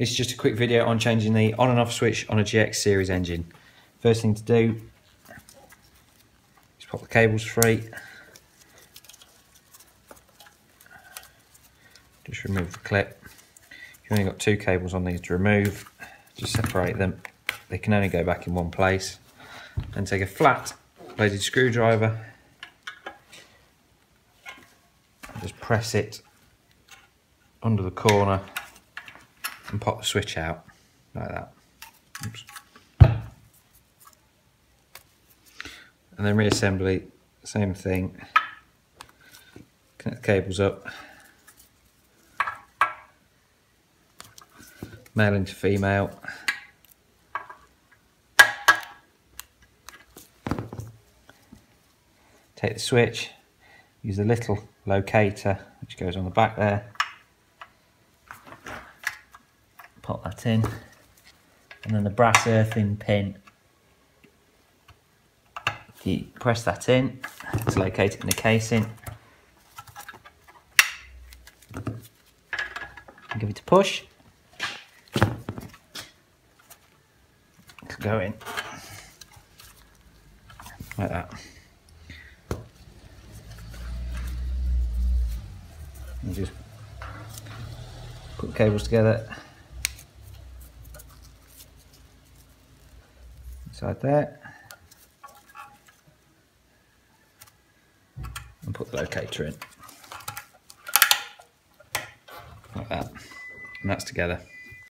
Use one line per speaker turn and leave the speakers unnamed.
This is just a quick video on changing the on and off switch on a GX series engine. First thing to do is pop the cables free. Just remove the clip. You've only got two cables on these to remove. Just separate them. They can only go back in one place. And take a flat bladed screwdriver. Just press it under the corner and pop the switch out like that. Oops. And then reassembly, same thing. Connect the cables up. Male into female. Take the switch, use the little locator which goes on the back there. Pop that in, and then the brass earthing pin. You press that in to locate it in the casing. Give it a push. It'll go in like that. And just put the cables together inside there and put the locator in like that, and that's together.